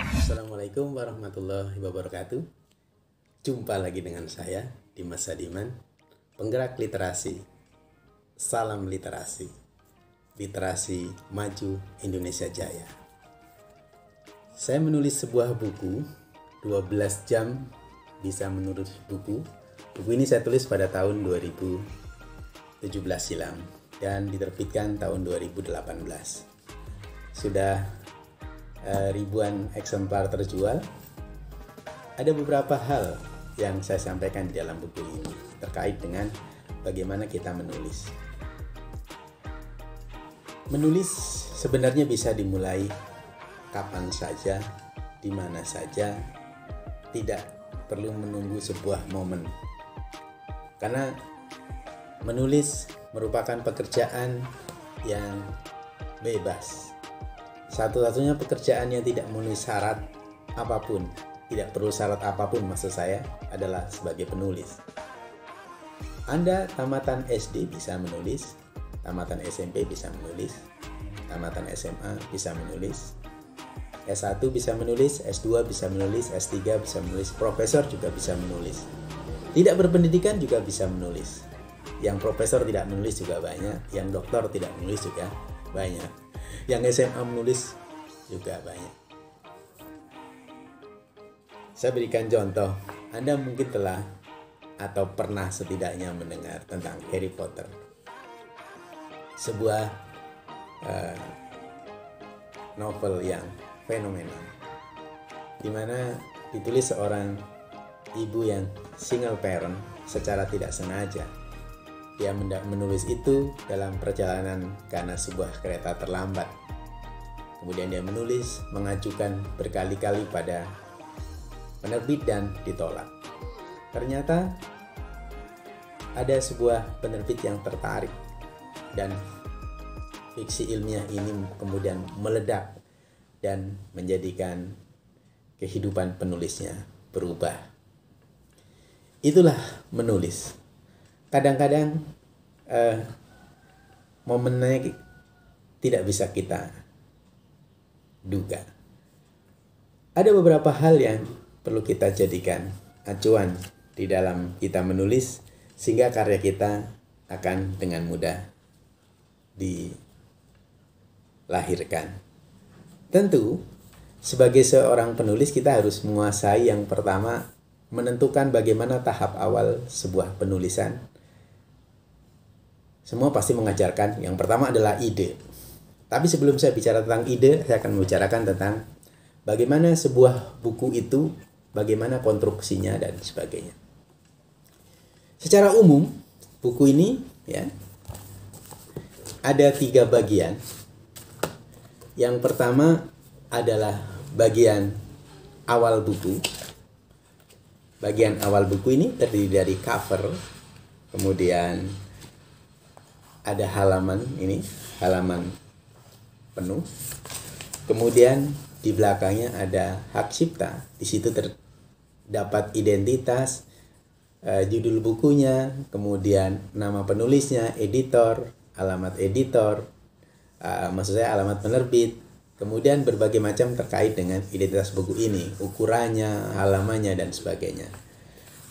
Assalamualaikum warahmatullahi wabarakatuh. Jumpa lagi dengan saya, Dimas Sadiman, penggerak literasi. Salam literasi. Literasi maju Indonesia Jaya. Saya menulis sebuah buku, 12 jam bisa menulis buku. Buku ini saya tulis pada tahun 2017 silam dan diterbitkan tahun 2018. Sudah ribuan eksemplar terjual. Ada beberapa hal yang saya sampaikan di dalam buku ini terkait dengan bagaimana kita menulis. Menulis sebenarnya bisa dimulai kapan saja, di mana saja, tidak perlu menunggu sebuah momen. Karena menulis merupakan pekerjaan yang bebas. Satu-satunya pekerjaan yang tidak memenuhi syarat apapun, tidak perlu syarat apapun maksud saya, adalah sebagai penulis. Anda tamatan SD bisa menulis, tamatan SMP bisa menulis, tamatan SMA bisa menulis, S1 bisa menulis, S2 bisa menulis, S3 bisa menulis, profesor juga bisa menulis. Tidak berpendidikan juga bisa menulis. Yang profesor tidak menulis juga banyak, yang doktor tidak menulis juga banyak. Yang SMA menulis juga banyak. Saya berikan contoh. Anda mungkin telah atau pernah setidaknya mendengar tentang Harry Potter. Sebuah novel yang fenomenal, di mana ditulis seorang ibu yang single parent secara tidak sengaja. Dia menulis itu dalam perjalanan karena sebuah kereta terlambat. Kemudian dia menulis, mengajukan berkali-kali pada penerbit dan ditolak. Ternyata ada sebuah penerbit yang tertarik dan fiksi ilmiah ini kemudian meledak dan menjadikan kehidupan penulisnya berubah. Itulah menulis. Kadang-kadang momennya tidak bisa kita duga. Ada beberapa hal yang perlu kita jadikan acuan di dalam kita menulis sehingga karya kita akan dengan mudah dilahirkan. Tentu, sebagai seorang penulis kita harus menguasai yang pertama, menentukan bagaimana tahap awal sebuah penulisan. Semua pasti mengajarkan yang pertama adalah ide. Tapi sebelum saya bicara tentang ide, saya akan membicarakan tentang bagaimana sebuah buku itu, bagaimana konstruksinya dan sebagainya. Secara umum, buku ini ya ada 3 bagian. Yang pertama adalah bagian awal buku. Bagian awal buku ini terdiri dari cover, kemudian ada halaman ini, halaman penuh. Kemudian di belakangnya ada hak cipta. Di situ terdapat identitas, judul bukunya, kemudian nama penulisnya, editor, alamat editor, maksud saya alamat penerbit, kemudian berbagai macam terkait dengan identitas buku ini, ukurannya, halamannya, dan sebagainya.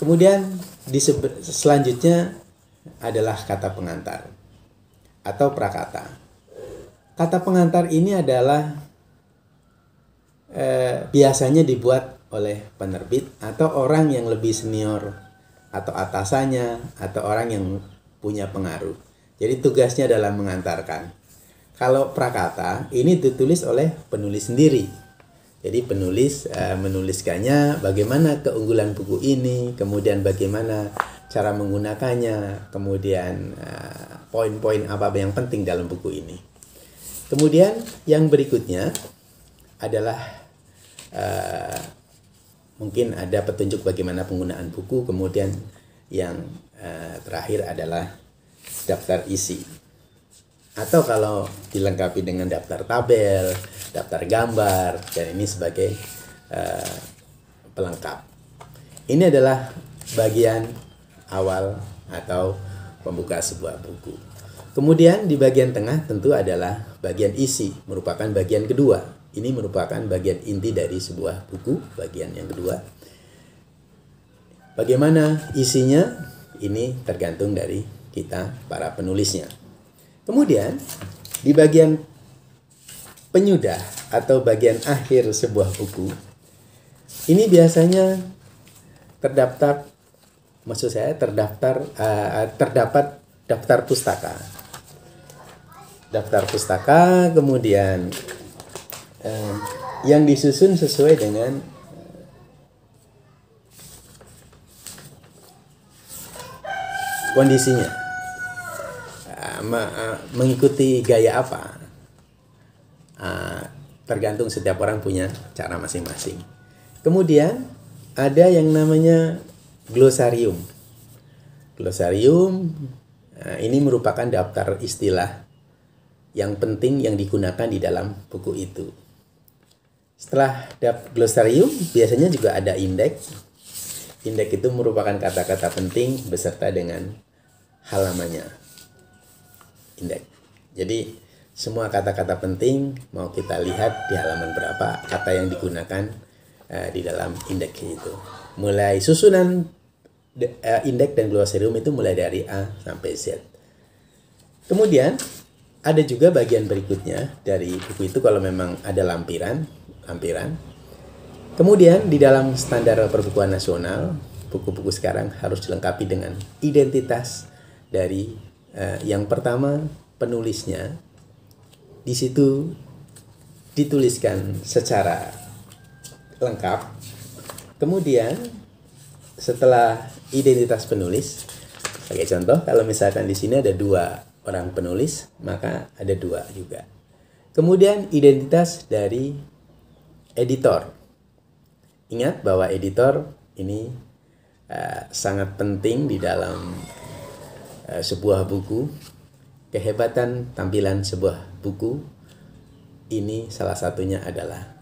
Kemudian selanjutnya adalah kata pengantar atau prakata. Kata pengantar ini adalah biasanya dibuat oleh penerbit atau orang yang lebih senior atau atasannya atau orang yang punya pengaruh. Jadi tugasnya adalah mengantarkan. Kalau prakata ini ditulis oleh penulis sendiri. Jadi penulis menuliskannya bagaimana keunggulan buku ini, kemudian bagaimana cara menggunakannya, kemudian poin-poin apa yang penting dalam buku ini. Kemudian yang berikutnya adalah mungkin ada petunjuk bagaimana penggunaan buku, kemudian yang terakhir adalah daftar isi. Atau kalau dilengkapi dengan daftar tabel, daftar gambar, dan ini sebagai pelengkap. Ini adalah bagian awal atau pembuka sebuah buku. Kemudian di bagian tengah tentu adalah bagian isi, merupakan bagian kedua. Ini merupakan bagian inti dari sebuah buku, bagian yang kedua. Bagaimana isinya? Ini tergantung dari kita, para penulisnya. Kemudian, di bagian penyudah atau bagian akhir sebuah buku, ini biasanya terdapat daftar pustaka. Daftar pustaka, kemudian yang disusun sesuai dengan kondisinya, mengikuti gaya apa, tergantung setiap orang punya cara masing-masing. Kemudian ada yang namanya glosarium. Glosarium ini merupakan daftar istilah yang penting yang digunakan di dalam buku itu. Setelah glosarium, biasanya juga ada indeks. Indeks itu merupakan kata-kata penting beserta dengan halamannya. Indeks. Jadi, semua kata-kata penting mau kita lihat di halaman berapa kata yang digunakan di dalam indeks itu. Mulai susunan indeks dan glosarium itu mulai dari A sampai Z. Kemudian, ada juga bagian berikutnya dari buku itu kalau memang ada lampiran. Kemudian di dalam standar perbukuan nasional, buku-buku sekarang harus dilengkapi dengan identitas dari yang pertama penulisnya. Di situ dituliskan secara lengkap. Kemudian setelah identitas penulis, sebagai contoh kalau misalkan di sini ada 2 orang penulis, maka ada 2 juga. Kemudian identitas dari editor. Ingat bahwa editor ini sangat penting di dalam sebuah buku. Kehebatan tampilan sebuah buku ini salah satunya adalah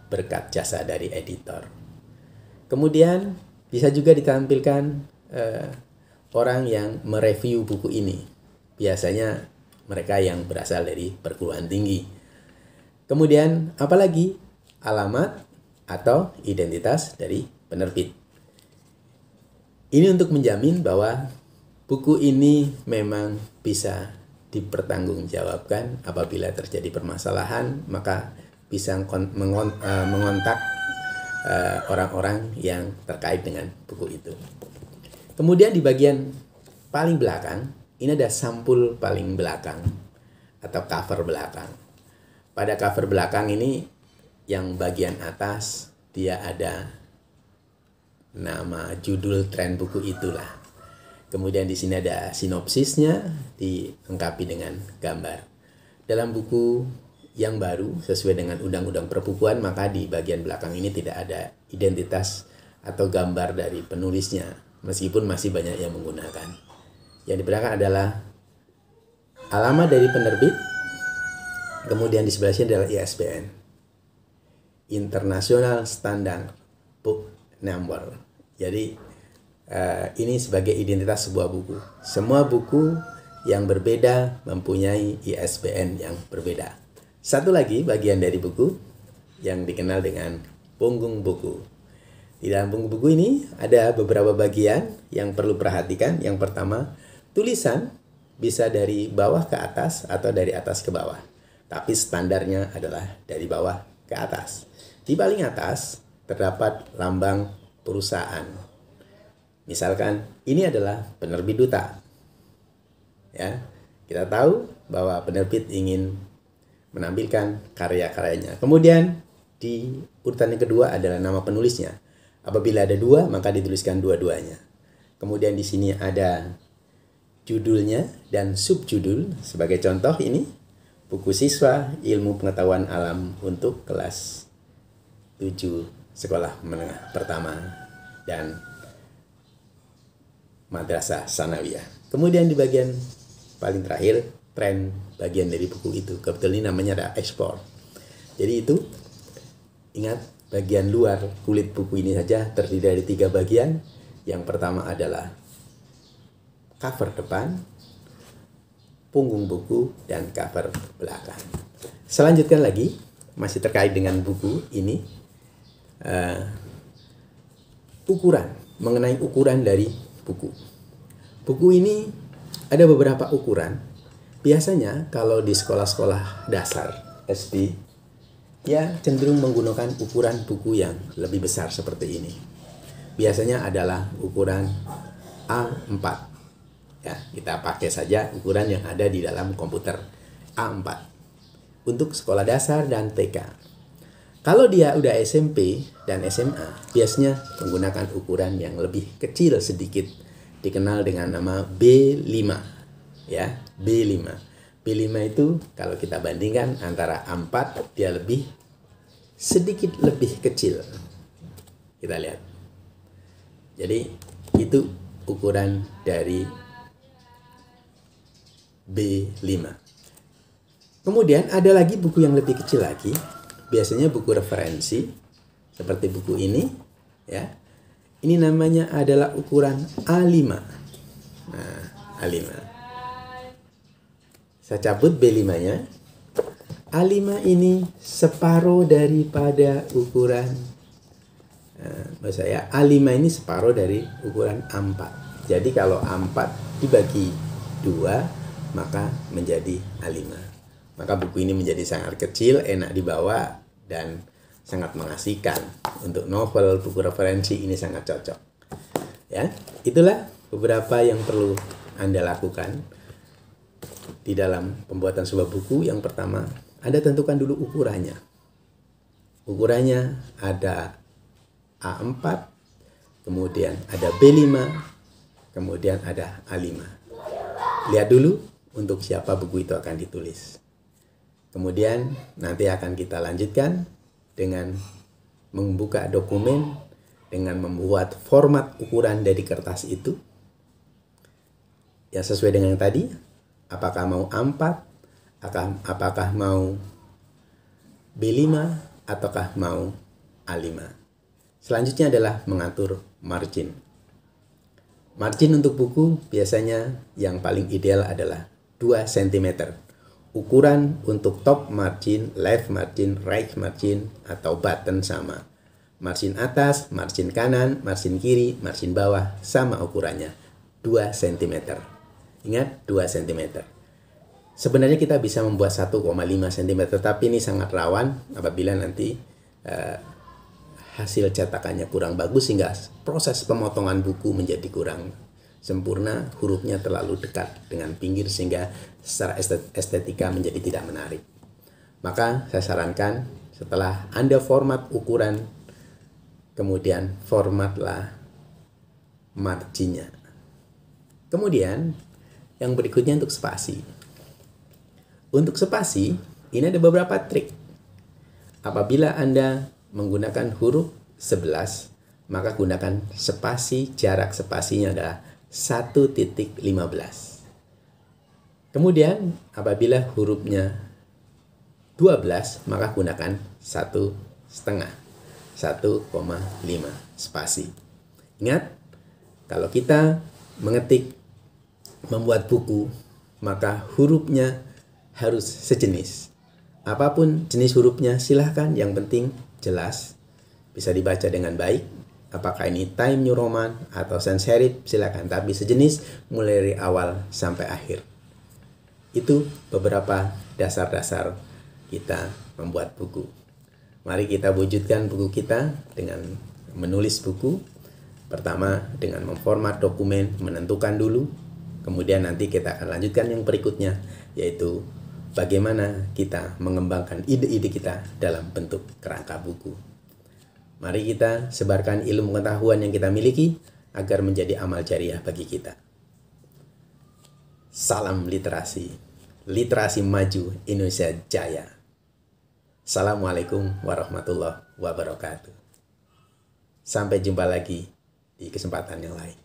berkat jasa dari editor. Kemudian bisa juga ditampilkan orang yang mereview buku ini. Biasanya mereka yang berasal dari perguruan tinggi. Kemudian apalagi? Alamat atau identitas dari penerbit. Ini untuk menjamin bahwa buku ini memang bisa dipertanggungjawabkan apabila terjadi permasalahan, maka bisa mengontak orang-orang yang terkait dengan buku itu. Kemudian di bagian paling belakang, ini ada sampul paling belakang atau cover belakang. Pada cover belakang ini yang bagian atas dia ada nama judul tren buku itulah. Kemudian di sini ada sinopsisnya dilengkapi dengan gambar. Dalam buku yang baru sesuai dengan Undang-Undang Perbukuan, maka di bagian belakang ini tidak ada identitas atau gambar dari penulisnya, meskipun masih banyak yang menggunakan. Yang di belakang adalah alamat dari penerbit, kemudian di sebelah sini adalah ISBN. International Standard Book Number. Jadi ini sebagai identitas sebuah buku. Semua buku yang berbeda mempunyai ISBN yang berbeda. Satu lagi bagian dari buku yang dikenal dengan punggung buku. Di dalam punggung buku ini ada beberapa bagian yang perlu perhatikan. Yang pertama, tulisan bisa dari bawah ke atas atau dari atas ke bawah. Tapi standarnya adalah dari bawah ke atas. Di paling atas terdapat lambang perusahaan. Misalkan ini adalah penerbit duta. Ya, kita tahu bahwa penerbit ingin menampilkan karya-karyanya. Kemudian di urutan yang kedua adalah nama penulisnya. Apabila ada 2, maka dituliskan dua-duanya. Kemudian di sini ada judulnya dan subjudul. Sebagai contoh ini, buku siswa ilmu pengetahuan alam untuk kelas 7 sekolah menengah pertama dan madrasah sanawiyah. Kemudian di bagian paling terakhir, tren bagian dari buku itu. Kebetulan ini namanya ada ekspor. Jadi itu, ingat bagian luar kulit buku ini saja terdiri dari 3 bagian. Yang pertama adalah cover depan, punggung buku, dan cover belakang. Selanjutkan lagi, masih terkait dengan buku ini, mengenai ukuran dari buku. Buku ini ada beberapa ukuran. Biasanya kalau di sekolah-sekolah dasar SD, ya cenderung menggunakan ukuran buku yang lebih besar seperti ini. Biasanya adalah ukuran A4. Ya, kita pakai saja ukuran yang ada di dalam komputer, A4. Untuk sekolah dasar dan TK. Kalau dia udah SMP dan SMA, biasanya menggunakan ukuran yang lebih kecil sedikit, dikenal dengan nama B5. Ya, B5. B5 itu kalau kita bandingkan antara A4, dia sedikit lebih kecil. Kita lihat. Jadi itu ukuran dari B5. Kemudian ada lagi buku yang lebih kecil lagi. Biasanya buku referensi seperti buku ini, ya. Ini namanya adalah ukuran A5. Nah, A5. Saya cabut B5-nya. A5 ini separuh daripada ukuran, maksud saya A5 ini separuh dari ukuran A4. Jadi kalau A4 dibagi 2, maka menjadi A5. Maka buku ini menjadi sangat kecil, enak dibawa, dan sangat mengasihkan. Untuk novel, buku referensi ini sangat cocok. Ya, itulah beberapa yang perlu Anda lakukan di dalam pembuatan sebuah buku. Yang pertama, Anda tentukan dulu ukurannya. Ukurannya ada A4, kemudian ada B5, kemudian ada A5. Lihat dulu untuk siapa buku itu akan ditulis. Kemudian nanti akan kita lanjutkan dengan membuka dokumen, dengan membuat format ukuran dari kertas itu. Ya sesuai dengan yang tadi, apakah mau A4, apakah mau B5, ataukah mau A5. Selanjutnya adalah mengatur margin. Margin untuk buku biasanya yang paling ideal adalah 2 cm. Ukuran untuk top margin, left margin, right margin, atau button sama. Margin atas, margin kanan, margin kiri, margin bawah sama ukurannya. 2 cm. Ingat, 2 cm. Sebenarnya kita bisa membuat 1,5 cm, tapi ini sangat rawan apabila nanti hasil cetakannya kurang bagus sehingga proses pemotongan buku menjadi kurang sempurna, hurufnya terlalu dekat dengan pinggir sehingga secara estetika menjadi tidak menarik. Maka saya sarankan setelah Anda format ukuran, kemudian formatlah marginnya. Kemudian yang berikutnya untuk spasi. Untuk spasi, ini ada beberapa trik. Apabila Anda menggunakan huruf 11, maka gunakan spasi, jarak spasinya adalah 1.15. Kemudian apabila hurufnya 12, maka gunakan 1,5 spasi. Ingat, kalau kita membuat buku, maka hurufnya harus sejenis. Apapun jenis hurufnya silahkan, yang penting jelas, bisa dibaca dengan baik. Apakah ini Time New Roman atau sans serif, silakan, tapi sejenis mulai dari awal sampai akhir. Itu beberapa dasar-dasar kita membuat buku. Mari kita wujudkan buku kita dengan menulis buku. Pertama dengan memformat dokumen, menentukan dulu. Kemudian nanti kita akan lanjutkan yang berikutnya, yaitu bagaimana kita mengembangkan ide-ide kita dalam bentuk kerangka buku. Mari kita sebarkan ilmu pengetahuan yang kita miliki agar menjadi amal jariah bagi kita. Salam literasi. Literasi maju, Indonesia jaya. Assalamualaikum warahmatullahi wabarakatuh. Sampai jumpa lagi di kesempatan yang lain.